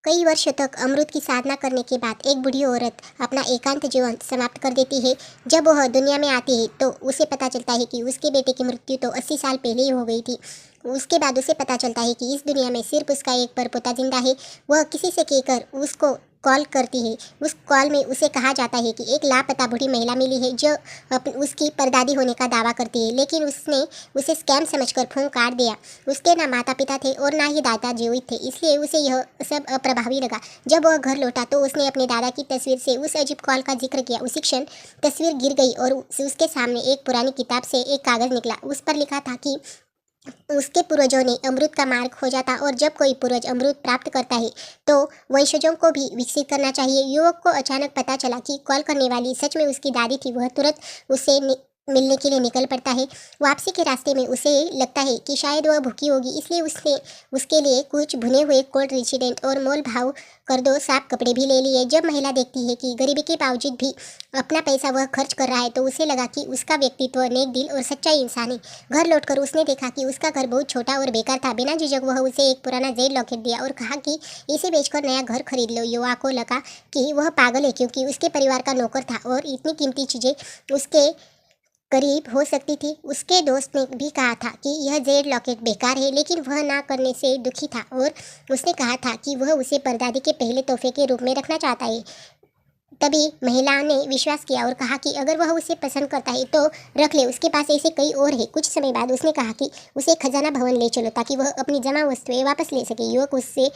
कई वर्षों तक अमृत की साधना करने के बाद एक बूढ़ी औरत अपना एकांत जीवन समाप्त कर देती है। जब वह दुनिया में आती है तो उसे पता चलता है कि उसके बेटे की मृत्यु तो 80 साल पहले ही हो गई थी। उसके बाद उसे पता चलता है कि इस दुनिया में सिर्फ उसका एक परपोता जिंदा है। वह किसी से कहकर उसको कॉल करती है। उस कॉल में उसे कहा जाता है कि एक लापता बूढ़ी महिला मिली है जो उसकी परदादी होने का दावा करती है, लेकिन उसने उसे स्कैम समझकर फोन काट दिया। उसके ना माता पिता थे और ना ही दादा जीवित थे, इसलिए उसे यह सब अप्रभावी लगा। जब वह घर लौटा तो उसने अपने दादा की तस्वीर से उस अजीब कॉल का जिक्र किया। उसी क्षण तस्वीर गिर गई और उसके सामने एक पुरानी किताब से एक कागज़ निकला। उस पर लिखा था कि उसके पूर्वजों ने अमृत का मार्ग खोजा था और जब कोई पूर्वज अमृत प्राप्त करता है तो वंशजों को भी विकसित करना चाहिए। युवक को अचानक पता चला कि कॉल करने वाली सच में उसकी दादी थी। वह तुरंत उससे मिलने के लिए निकल पड़ता है। वापसी के रास्ते में उसे लगता है कि शायद वह भूखी होगी, इसलिए उसने उसके लिए कुछ भुने हुए कोल्ड रेसिडेंट और मोल भाव कर दो साफ कपड़े भी ले लिए। जब महिला देखती है कि गरीबी के बावजूद भी अपना पैसा वह खर्च कर रहा है तो उसे लगा कि उसका व्यक्तित्व नेक दिल और सच्चा इंसान है। घर लौटकर उसने देखा कि उसका घर बहुत छोटा और बेकार था। बिना झिझक वह उसे एक पुराना जेल लॉकेट दिया और कहा कि इसे बेचकर नया घर खरीद लो। युवा को लगा कि वह पागल है, क्योंकि उसके परिवार का नौकर था और इतनी कीमती चीज़ें उसके करीब हो सकती थी। उसके दोस्त ने भी कहा था कि यह जेड लॉकेट बेकार है, लेकिन वह ना करने से दुखी था और उसने कहा था कि वह उसे परदादी के पहले तोहफे के रूप में रखना चाहता है। तभी महिला ने विश्वास किया और कहा कि अगर वह उसे पसंद करता है तो रख ले, उसके पास ऐसे कई और है। कुछ समय बाद उसने कहा कि उसे खजाना भवन ले चलो ताकि वह अपनी जमा वस्तुएं वापस ले सके। युवक उससे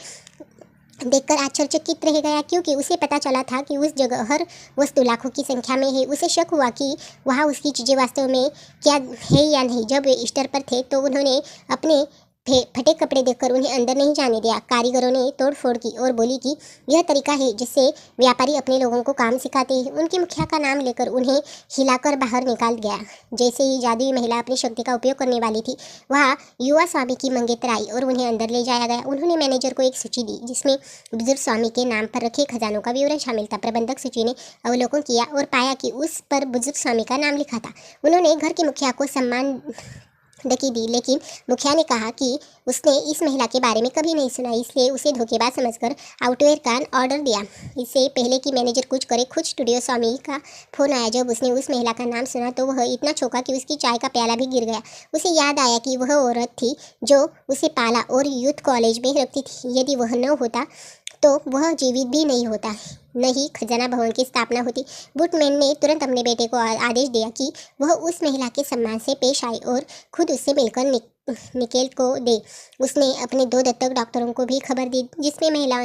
देखकर आश्चर्यचकित रह गया, क्योंकि उसे पता चला था कि उस जगह हर वस्तु लाखों की संख्या में है। उसे शक हुआ कि वहाँ उसकी चीज़ें वास्तव में क्या है या नहीं। जब वे ईस्टर पर थे तो उन्होंने अपने फटे कपड़े देखकर उन्हें अंदर नहीं जाने दिया। कारीगरों ने तोड़फोड़ की और बोली कि यह तरीका है जिससे व्यापारी अपने लोगों को काम सिखाते हैं। उनकी मुखिया का नाम लेकर उन्हें हिलाकर बाहर निकाल गया। जैसे ही जादुई महिला अपनी शक्ति का उपयोग करने वाली थी, वहाँ युवा स्वामी की मंगेतर आई और उन्हें अंदर ले जाया गया। उन्होंने मैनेजर को एक सूची दी जिसमें बुजुर्ग स्वामी के नाम पर रखे खजानों का विवरण शामिल था। प्रबंधक सूची ने अवलोकन किया और पाया कि उस पर बुजुर्ग स्वामी का नाम लिखा था। उन्होंने घर की मुखिया को सम्मान धमकी दी, लेकिन मुखिया ने कहा कि उसने इस महिला के बारे में कभी नहीं सुना, इसलिए उसे धोखेबाज समझकर आउटवेयर का ऑर्डर दिया। इससे पहले कि मैनेजर कुछ करे, खुद स्टूडियो स्वामी का फोन आया। जब उसने उस महिला का नाम सुना तो वह इतना चौंका कि उसकी चाय का प्याला भी गिर गया। उसे याद आया कि वह औरत थी जो उसे पाला और यूथ कॉलेज में रखती थी। यदि वह न होता तो वह जीवित भी नहीं होता, न ही खजाना भवन की स्थापना होती। बुटमैन ने तुरंत अपने बेटे को आदेश दिया कि वह उस महिला के सम्मान से पेश आए और खुद उससे मिलकर निकेल को दे। उसने अपने 2 दत्तक डॉक्टरों को भी खबर दी, जिसमें महिला